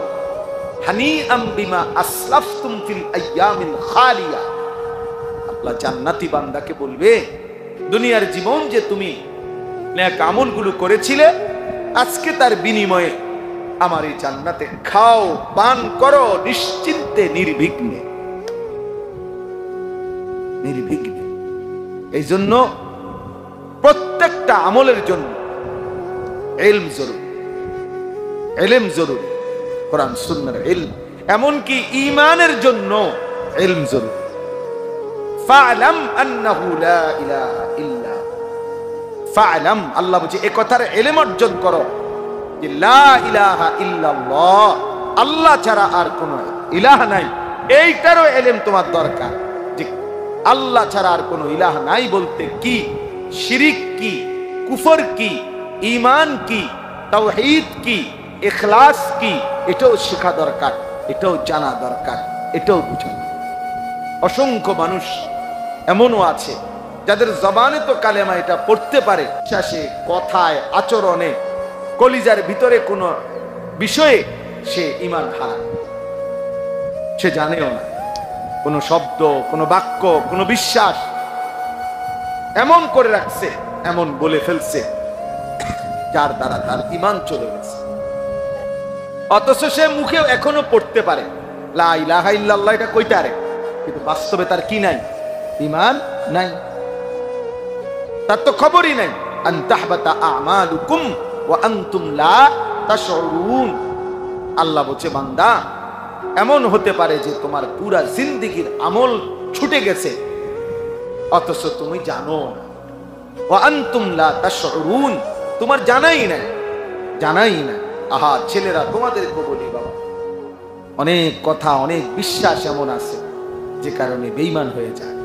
হানিআম বিমা আসলাফতুম ফিল আইয়ামিল খালিয়া। আল্লাহ জান্নাতি বান্দাকে বলবে, দুনিয়ার জীবন যে তুমি নেক আমলগুলো করেছিলে, আজকে তার বিনিময়ে আমার এই জান্নাতে খাও, পান করো নিশ্চিন্তে, নির্বিঘ্নে, নির্বিঘ্নে। এই জন্য প্রত্যেকটা আমলের জন্য ইলম জরুরি, ইলম জরুরি, কোরআন সুন্নাহর ইলম। এমনকি ঈমানের জন্য ইলম জরুরি। ফা'লাম আন্নাহু লা ইলাহা ইল্লা, ফা'লাম, আল্লাহ বলছে এই কথার ইলম অর্জন করো যে লা ইলাহা ইল্লাল্লাহ, আল্লাহ ছাড়া আর কোনো ইলাহ নাই। এইটারও ইলম তোমার দরকার যে আল্লাহ ছাড়া আর কোনো ইলাহ নাই বলতে কি, শিরিক কি, কুফর কি, ঈমান কি, তাওহীদ কি, ইখলাস কি, এটাও শেখা দরকার, এটাও জানা দরকার, এটাও বুঝা। অসংখ্য মানুষ এমনও আছে যাদের জবানে তো কালেমা এটা পড়তে পারে, শ্বাসে, কথায়, আচরণে, কলিজার ভিতরে কোনো বিষয়ে সে ঈমান হারায়, সে জানেও না। কোনো শব্দ, কোনো বাক্য, কোনো বিশ্বাস এমন করে রাখছে, এমন বলে ফেলছে যার দ্বারা তার ঈমান চলে গেছে। অথচ সে মুখে এখনো পড়তে পারে লা ইলাহা ইল্লাল্লাহ, এটা কইতে পারে, কিন্তু বাস্তবে তার কি নাই? ঈমান নাই, তার তো খবরই নাই। আন তাহবাতা আমালুকুম ওয়া আনতুম লা তাশউরুন। আল্লাহ বলছে বান্দা, এমন হতে পারে যে তোমার পুরা জিন্দেগীর আমল ছুটে গেছে, অথচ তুমি জানো না। ওয়া আনতুম লা তাশউরুন, তোমার জানাই নাই, জানাই না। আহা ছেলেরা, তোমাদেরকে বলি বাবা, অনেক কথা, অনেক বিশ্বাস এমন আছে যে কারণে বেঈমান হয়ে যায়।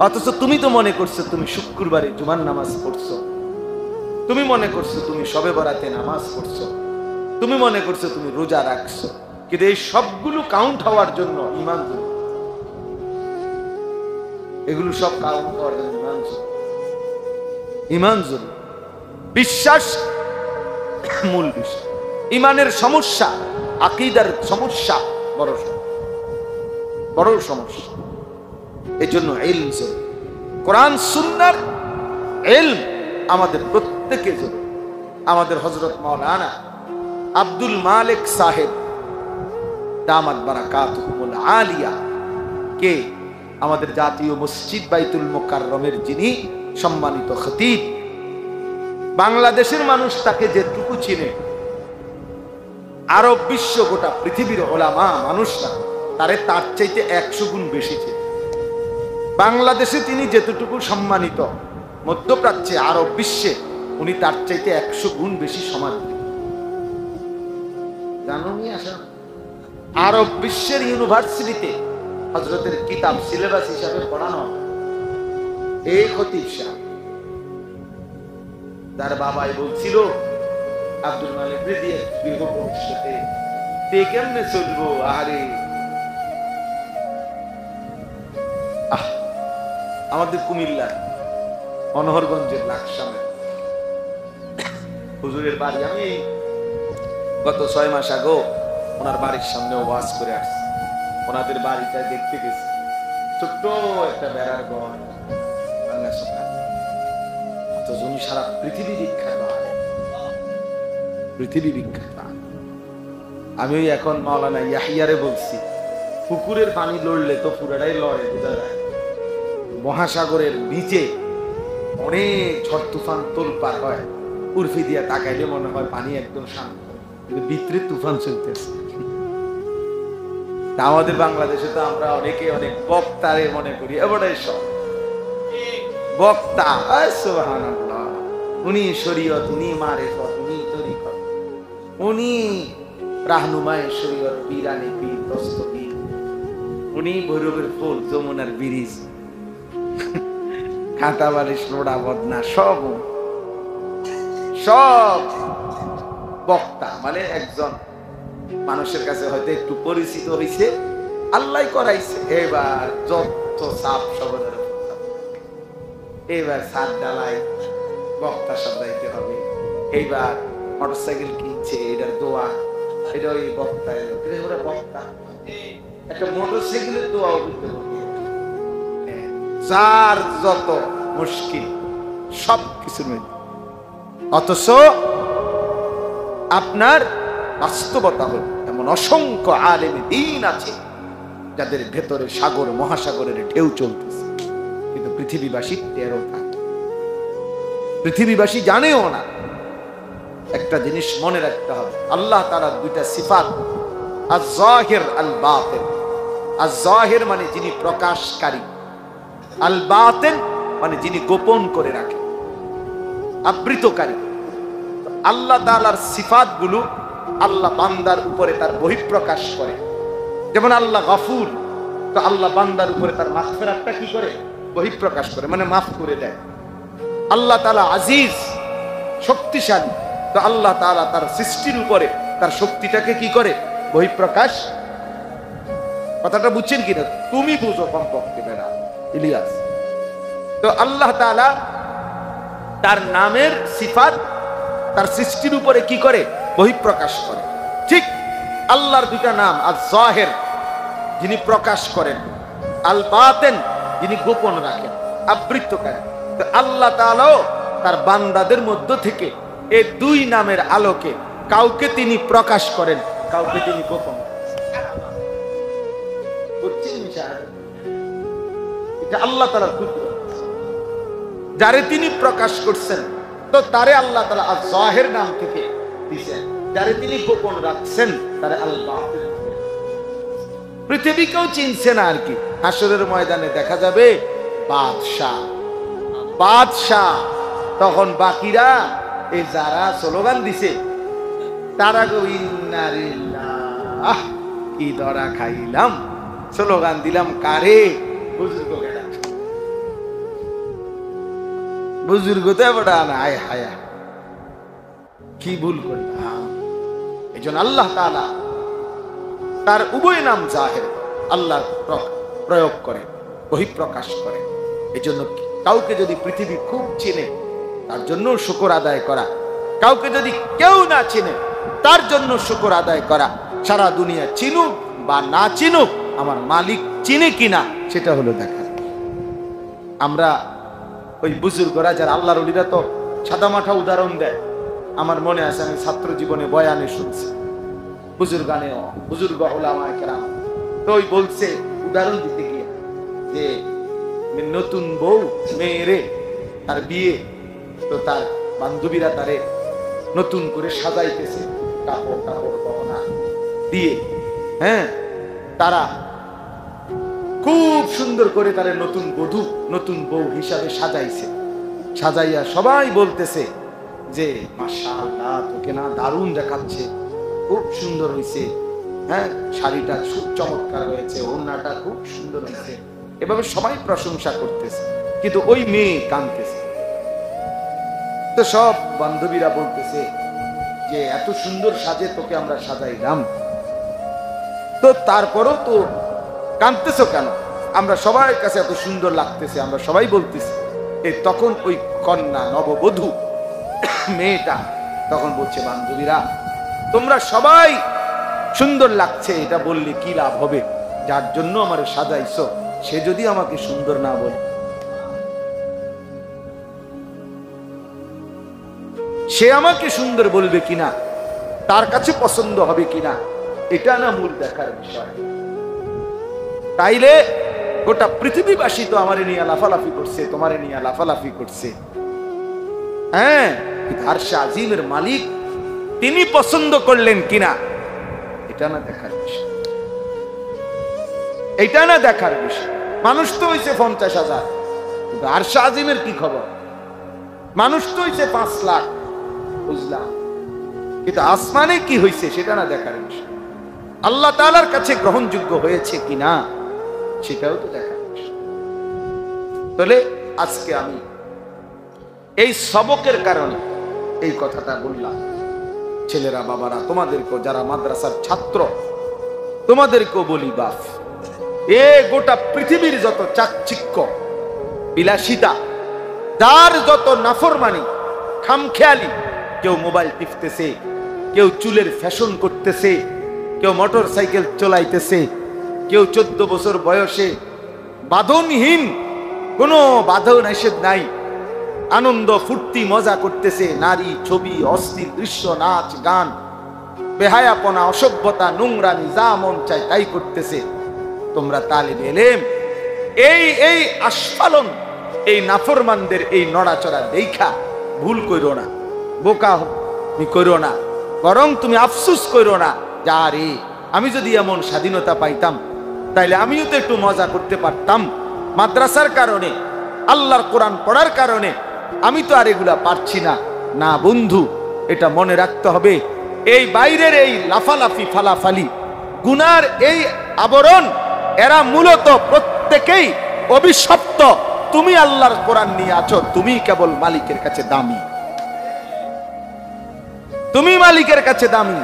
অথচ তুমি তো মনে করছো তুমি শুক্রবারে জুমার নামাজ পড়ছো, তুমি মনে করছো তুমি শবে বরাতে নামাজ পড়ছো, তুমি মনে করছো তুমি রোজা রাখছো, কিন্তু এই সবগুলো কাউন্ট হওয়ার জন্য ঈমান জরুরি। এগুলো সব কাউন্ট হওয়ার জন্য ঈমান জরুরি, ঈমান জরুরি। বিশ্বাস মূল বিষয়। ঈমানের সমস্যা, আকীদার সমস্যা বড় বড় সমস্যা। এই জন্য ইলম জরুরি। কোরআন সুন্নাহর ইলম আমাদের প্রত্যেকের জরুরি। আমাদের হযরত মাওলানা আব্দুল মালিক সাহেব দামাত বারাকাতুহুল আলিয়া কে আমাদের জাতীয় মসজিদ বাইতুল মুকাররমের যিনি সম্মানিত খতিব, বাংলাদেশের মানুষ তাকে যেটুকু চিনে, আরব বিশ্ব, গোটা পৃথিবীর ওলামা মানুষরা তারে তার চাইতে 100 গুণ বেশি চিনে। বাংলাদেশে তিনি যেতটুকু সম্মানিত, মধ্যপ্রাচ্যে, আরব বিশ্বে উনি তার চাইতে 100 গুণ বেশি সম্মানিত। জানো নি? আসা আরব বিশ্বের ইউনিভার্সিটিতে হযরতের কিতাব সিলেবাস হিসাবে পড়ানো এই খতিব সাহেব, তার বাবাই বলছিল আব্দুল মালিক দিয়ে দীর্ঘ ভবিষ্যতে কেমনে চলবো। আরে আমাদের কুমিল্লা মনোহরগঞ্জের লাকসামে হুজুরের বাড়ি, আমি গত 6 মাস আগে ওনার বাড়ির সামনে ওয়াজ করে আসছি। ওনাদের বাড়িটা দেখতে গেছি, ছোট্ট একটা বেড়ার ঘর, অথচ উনি সারা পৃথিবী বিখ্যাত, পৃথিবী বিখ্যাত। আমি ওই এখন মাওলানা ইয়াহিয়ারে বলছি, পুকুরের পানি লড়লে তো পুরাটাই লড়ে, বোঝা যায়। মহাসাগরের নিচে অনেক ঝড় তুফান তোলপার হয়, উর্ফি দিয়া তাকাইলে মনে হয় পানি একদম শান্ত, কিন্তু ভিতরে তুফান চলতেছে। আমাদের বাংলাদেশে তো আমরা অনেকে অনেক বক্তারে মনে করি, এবারে সব বক্তা, সুবহানাল্লাহ, উনি শরীয়ত, উনি মারেফত, উনি তরিকত, উনি রাহনুমায়ে শরীয়ত, পীরানি পীর, দস্তগীর, উনি ভৈরবের ফুল, যমুনার ব্রিজ, কাঁটা বালিশ, লোড়া বদনা, সব সব বক্তা। মানে একজন মানুষের কাছে হয়তো একটু পরিচিত হয়েছে, আল্লাহ করাইছে, এবার যত সাপ সবদের, এবার সাত ডালাই বক্তা সাজাইতে হবে, এইবার মোটরসাইকেল কিনছে, এটার দোয়া, এটা ওই বক্তা, ওরা বক্তা, একটা মোটরসাইকেলের দোয়া করতে হবে, যার যত মুশকিল সব কিছুর মধ্যে। অথচ আপনার বাস্তবতা হল এমন অসংখ্য আলেমে দ্বীন আছে যাদের ভেতরে সাগর মহাসাগরের ঢেউ চলতেছে, কিন্তু পৃথিবীবাসী টেরও থাকে, পৃথিবীবাসী জানেও না। একটা জিনিস মনে রাখতে হবে, আল্লাহ তাআলার দুইটা সিফাত, আয-যাহির আল বাতিন। আয-যাহির মানে যিনি প্রকাশকারী, আল বাতিন মানে যিনি গোপন করে রাখে, আবৃতকারী। আল্লাহ তাআলার সিফাতগুলো আল্লাহ বান্দার উপরে তার বহিঃপ্রকাশ করে। যেমন আল্লাহ গফুর, তো আল্লাহ বান্দার উপরে তার মাগফিরাতটা কি করে? বহিঃপ্রকাশ করে, মানে মাফ করে দেয়। আল্লাহ তাআলা আজিজ, শক্তিশালী, তো আল্লাহ তাআলা তার সৃষ্টির উপরে তার শক্তিটাকে কি করে? বহিঃপ্রকাশ। কথাটা বুঝছেন কিনা? তুমি বুঝো কমপক্ষে বেড়া ইলিয়াস। তো আল্লাহ তাআলা তার নামের সিফাত তার সৃষ্টির উপরে কি করে? বহিঃপ্রকাশ করে। ঠিক আল্লাহর দুইটা নাম, আয-যাহির যিনি প্রকাশ করেন, আল বাতিন যিনি গোপন রাখেন, আবৃতকারী। তো আল্লাহ তাআলাও তার বান্দাদের মধ্য থেকে এই দুই নামের আলোকে কাউকে তিনি প্রকাশ করেন, কাউকে তিনি গোপন। এটা আল্লাহ তাআলার কুদরত। যারে তিনি প্রকাশ করছেন তো তারে আল্লাহ তাআলা আয-যাহির নাম থেকে দিয়েছেন, যারে তিনি গোপন রাখছেন তারে আল বাতিন। পৃথিবীকেও চিনছে না আর কি। হাসরের ময়দানে দেখা যাবে বাদশাহ, বাদশাহ। তখন বাকিরা এই যারা স্লোগান দিছে তারা গো ইন্না লিল্লাহ, কি ধরা খাইলাম, স্লোগান দিলাম কারে? বুজুর্গ কেডা? বুজুর্গ তো বড় না, আয় হায়া কি ভুল করলাম। এই জন্য আল্লাহ তাআলা তার উভয় নাম জাহির, আল্লাহ প্রয়োগ করে, বহিঃপ্রকাশ করে। এই জন্য কাউকে যদি পৃথিবী খুব চেনে তার জন্য শুকর আদায় করা, কাউকে যদি কেউ না চেনে তার জন্য শুকর আদায় করা। সারা দুনিয়া চিনুক বা না চিনুক, আমার মালিক চিনে কিনা সেটা হলো দেখা। আমরা ওই বুজুর্গরা যারা আল্লাহর ওলিরা তো সাদামাঠা উদাহরণ দেয়। আমার মনে আছে আমি ছাত্র জীবনে বয়ানে শুনছি, বুজুর্গ উলামায়ে কেরাম তো ওই বলছে উদাহরণ দিতে গিয়ে যে নতুন বউ মেয়েরে তার বিয়ে, তো তার বান্ধবীরা তারে নতুন করে সাজাইতেছে, কাপড় কাপড় গহনা দিয়ে, হ্যাঁ, তারা খুব সুন্দর করে তারে নতুন বধূ নতুন বউ হিসাবে সাজাইছে। সাজাইয়া সবাই বলতেছে যে মাশাআল্লাহ, তোকে না দারুণ দেখাচ্ছে, খুব সুন্দর হয়েছে, হ্যাঁ, শাড়িটা খুব চমৎকার হয়েছে, ওড়নাটা খুব সুন্দর হয়েছে। এভাবে সবাই প্রশংসা করতেছে, কিন্তু ওই মেয়ে কাঁদতেছে। তো সব বান্ধবীরা বলতেছে যে এত সুন্দর সাজে তোকে আমরা সাজাইলাম, তো তারপরও তো কাঁদতেছো কেন? আমরা সবার কাছে এত সুন্দর লাগতেছে, আমরা সবাই বলতেছি। তখন ওই কন্যা নববধূ মেয়েটা তখন বলছে, বান্ধবীরা তোমরা সবাই সুন্দর লাগছে এটা বললে কি লাভ হবে? যার জন্য আমার সাজাইছো সে যদি আমাকে সুন্দর না বলে, সে আমাকে সুন্দর বলবে কিনা, তার কাছে পছন্দ হবে কিনা, এটা না মূল দেখার বিষয়। তাইলে গোটা পৃথিবীবাসী তো আমারে নিয়ে লাফালাফি করছে, তোমারে নিয়ে লাফালাফি করছে, হ্যাঁ, আরশে আজিমের মালিক তিনি পছন্দ করলেন কিনা এটা না দেখার বিষয়, এটা না দেখার বিষয়। মানুষ তো হইছে 50,000, আরশে আজিমের কি খবর? মানুষ তো হইছে 5 লাখ, বুঝলাম, কিন্তু আসমানে কি হইছে সেটা না দেখার বিষয়। আল্লাহ তাআলার কাছে গ্রহণযোগ্য হয়েছে কিনা সেটাও তো দেখার বিষয়। তাহলে আজকে আমি এই সবকের কারণে এই কথাটা বললাম। ছেলেরা, বাবারা, তোমাদেরকেও, যারা মাদ্রাসার ছাত্র, তোমাদেরকেও বলি, বাপ, এ গোটা পৃথিবীর যত চাকচিক্য, বিলাসিতা, যার যত নাফরমানি, খামখেয়ালি, কেউ মোবাইল টিপতেছে, কেউ চুলের ফ্যাশন করতেছে, কেউ মোটর সাইকেল চলাইতেছে, কেউ 14 বছর বয়সে বাঁধনহীন, কোনো বাঁধন নিষেধ নাই, আনন্দ ফুর্তি মজা করতেছে, নারী, ছবি, অশ্লীল দৃশ্য, নাচ গান, বেহায়াপনা, অসভ্যতা, নোংরামি, যা মন চায় তাই করতেছে। তোমরা তালিবে ইলম এই আস্ফালন, এই নাফরমানদের এই নড়াচড়া দেখা ভুল কইরো না, বোকা কইরো না, বরং তুমি আফসোস কইরো না যে আরে আমি যদি এমন স্বাধীনতা পাইতাম তাইলে আমিও তো একটু মজা করতে পারতাম। মাদ্রাসার কারণে, আল্লাহর কোরআন পড়ার কারণে আমি তো আর এগুলা পারছি না। না বন্ধু, এটা মনে রাখতে হবে, এই বাইরের এই লাফালাফি, ফালাফালি, গুনার এই আবরণ, এরা মূলত প্রত্যেকেই অভিশপ্ত। তুমি আল্লাহর কোরআন নিয়ে আছো, তুমি কেবল মালিকের কাছে দামি, তুমি মালিকের কাছে দামি।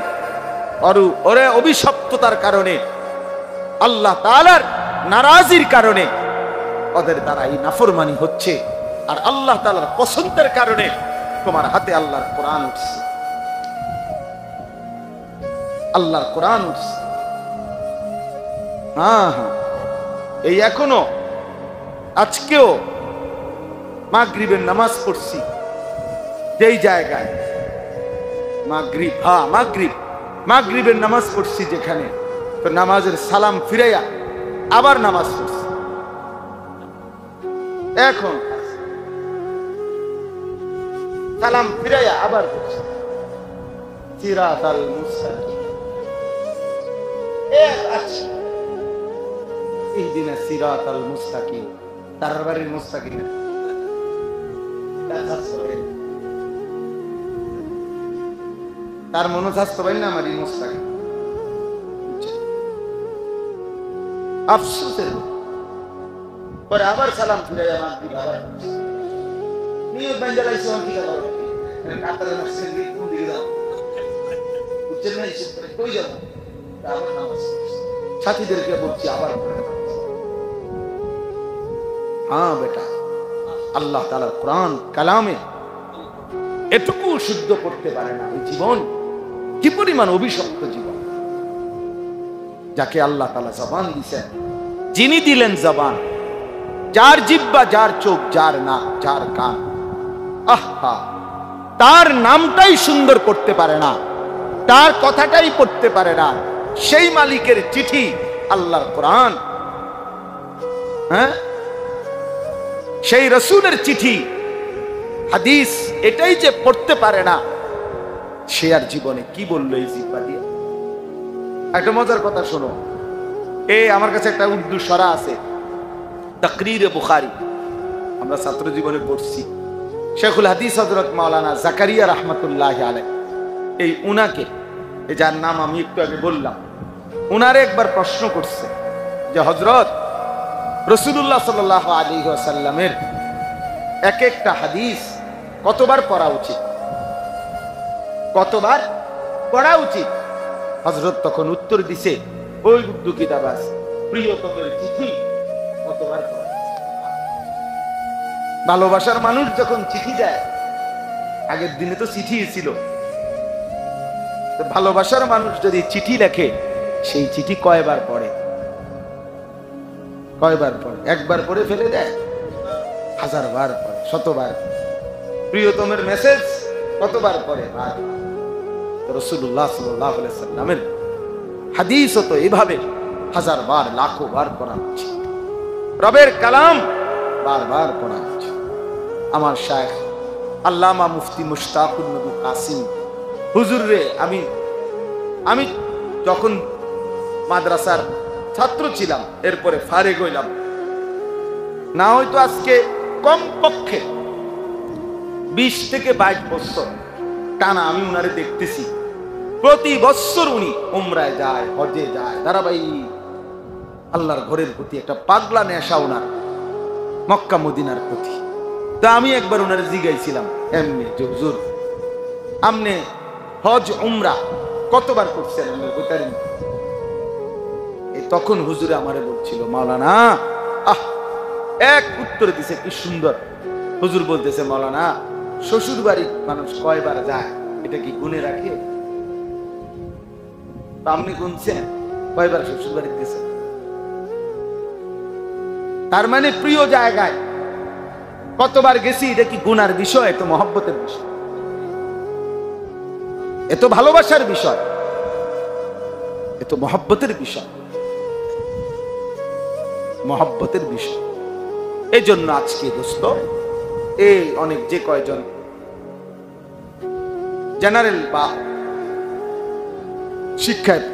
ওরে অভিশপ্ততার কারণে, আল্লাহ তাআলার নারাজির কারণে ওদের দ্বারা এই নাফরমানি হচ্ছে, আর আল্লাহ তাআলার পছন্দের কারণে তোমার হাতে আল্লাহর কোরআন উঠছে, আল্লাহর কোরআন উঠছে। হ্যাঁ, এই এখনো আজকেও মাগরিবের নামাজ পড়ছি যেই জায়গায়, মাগরিবের নামাজ পড়ছি যেখানে, তো নামাজের সালাম ফিরাইয়া আবার নামাজ পড়ছি। এখন সালাম ফিরাইয়া আবার পড়ছি সিরাতাল মুস্তাকিম, আচ্ছা, ইহদিনাস সিরাতাল মুস্তাকিম, তার বাড়ির মুস্তাকিম, তার মনোস্বাস্থ্য পাই না, আমার মুস্তাকিম। আফসোসের পরে আবার সালাম ফিরাইয়া মাগরিব আবার নিয়ত বাইন্দা লাইছে, আমি কি করব? কাতারে নকশের দিকে কোন দিকে যাব? বুঝছেন না, ইচ্ছে করে কই যাব? আবার নামাজ সাথীদেরকে বলছি আবার পড়ে। হ্যাঁ বেটা, আল্লাহ তাআলার কোরআন কালামে এটুকু শুদ্ধ করতে পারে না ওই জীবন, কি পরিমাণ অভিশপ্ত জীবন। যাকে আল্লাহ তাআলা জবান দিয়েছেন, যিনি দিলেন জবান, যার জিহ্বা, যার চোখ, যার নাক, যার কান, আহা, তার নামটাই সুন্দর করতে পারে না, তার কথাটাই পড়তে পারে না, সেই মালিকের চিঠি আল্লাহর কোরআন, হ্যাঁ, সেই রাসূলের চিঠি হাদিস, এটাই যে পড়তে পারে না, সে আর জীবনে কি বললো এই জিহ্বা দিয়ে? একটা মজার কথা শোনো, আমার কাছে একটা উর্দু সরা আছে, তাকরীরে বুখারী, আমরা ছাত্র জীবনে পড়ছি। শেখুল হাদিস হযরত মাওলানা জাকারিয়া রাহমাতুল্লাহি আলাইহি, এই উনাকে, যার নাম আমি একটু আগে বললাম, উনারে একবার প্রশ্ন করছে যে হযরত রাসূলুল্লাহ সাল্লাল্লাহু আলাইহি ওয়াসাল্লামের এক একটা হাদিস কতবার পড়া উচিত, কতবার পড়া উচিত? হযরত তখন উত্তর দিছে, ওই উর্দু কিতাব আছে, প্রিয়তমের চিঠি কতবার পড়া। ভালোবাসার মানুষ যখন চিঠি দেয়, আগের দিনে তো চিঠি ছিল, ভালোবাসার মানুষ যদি চিঠি লেখে, সেই চিঠি কয়বার পড়ে? কয়বার পড়ে? একবার পড়ে ফেলে দেয়, হাজারবার পড়ে, শতবার। প্রিয়তমের মেসেজ কতবার পড়ে? রাসূলুল্লাহ সাল্লাল্লাহু আলাইহি ওয়াসাল্লামের হাদিসও তো এইভাবে হাজারবার, লাখো বার পড়া হচ্ছে। রবের কালাম বারবার পড়া হচ্ছে। আমার শায়েখ আল্লামা মুফতি মুশতাকুন নবী কাসিম হুজুর রে, আমি যখন মাদ্রাসার ছাত্র ছিলাম, এরপরে ফারেগ হইলাম, না হয়তো আজকে কমপক্ষে 20 থেকে 22 বছর টানা আমি উনারে দেখতেছি। প্রতি বছর উনি উমরায় যায়, হজে যায়, ধারাবাহিক। আল্লাহর ঘরের প্রতি একটা পাগলা নেশা উনার, মক্কা মদিনার প্রতি। তা আমি একবার উনারে জিগাইছিলাম এমনি, যে হুজুর আপনি হজ উমরা কতবার করছেন? তখন হুজুরে আমারে বলছিল, মাওলানা, এক উত্তর দিছে কি সুন্দর। হুজুর বলতেছে, মাওলানা, শ্বশুর বাড়ির মানুষ কয়বার যায় এটা কি গুনে রাখে? আপনি গুনছেন কয়বার শ্বশুর বাড়ি গেছেন? তার মানে প্রিয় জায়গায় কতবার গেছি এটা কি গুনার বিষয়? এত মহব্বতের বিষয়, এত ভালোবাসার বিষয়, এত মহব্বতের বিষয়, মহব্বতের বিষয়। এই জন্য আজকে দোস্ত, এই অনেক যে কয়জন জেনারেল বা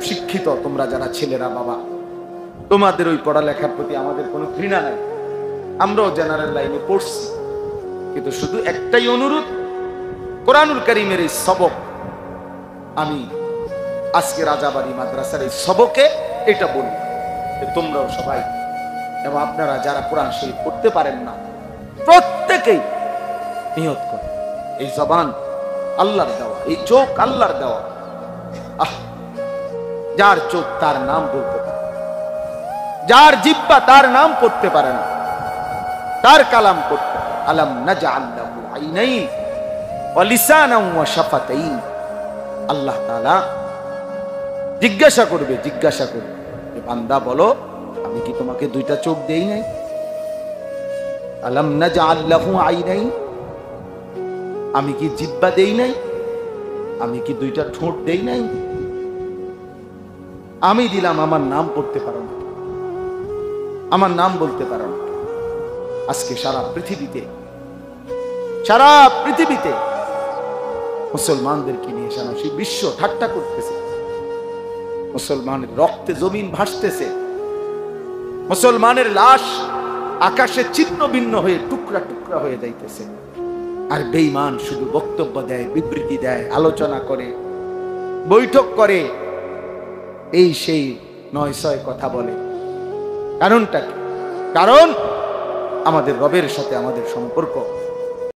শিক্ষিত তোমরা যারা ছেলেরা, বাবা, তোমাদের ওই পড়ালেখার প্রতি আমাদের কোনো ঘৃণা নাই। আমরাও জেনারেল লাইনে পড়ছি, কিন্তু শুধু একটাই অনুরোধ, কোরআনুল কারীমের এই সবক, আমি আজকে রাজাবাড়ি মাদ্রাসার এই সবকে এটা বলি, তোমরাও সবাই এবং আপনারা যারা কোরআন শরীফ পড়তে পারেন না, প্রত্যেকেই নিয়ত করে, এই জবান আল্লাহর দেওয়া, এই চোখ আল্লাহর দেওয়া। যার চোখ তার নাম বলতে পারে, যার জিহ্বা তার নাম করতে পারে না, তার কালাম করতে পারে। আলাম নাজআল লাহু আইনাইন ওয়া লিসানান ওয়া শাফাতাইন। আল্লাহ তাআলা জিজ্ঞাসা করবে, বান্দা বলো, আমি কি তোমাকে দুইটা চোখ দেই নাই? আলাম নাজআল লাহু আইনাইন, আমি কি জিহ্বা দেই নাই? আমি কি দুইটা ঠোঁট দেই নাই? আমি দিলাম, আমার নাম পড়তে পারো না, আমার নাম বলতে পারো না। আজকে সারা পৃথিবীতে মুসলমানদেরকে নিয়ে সারা বিশ্ব ঠাট্টা করতেছে। মুসলমানের রক্তে জমিন ভাসতেছে, মুসলমানের লাশ আকাশে ছিন্ন ভিন্ন হয়ে টুকরা টুকরা হয়ে যাইতেছে। আর বেঈমান শুধু বক্তব্য দেয়, বিবৃতি দেয়, আলোচনা করে, বৈঠক করে, এই সেই 9-6 কথা বলে। কারণটা কি? কারণ আমাদের রবের সাথে আমাদের সম্পর্ক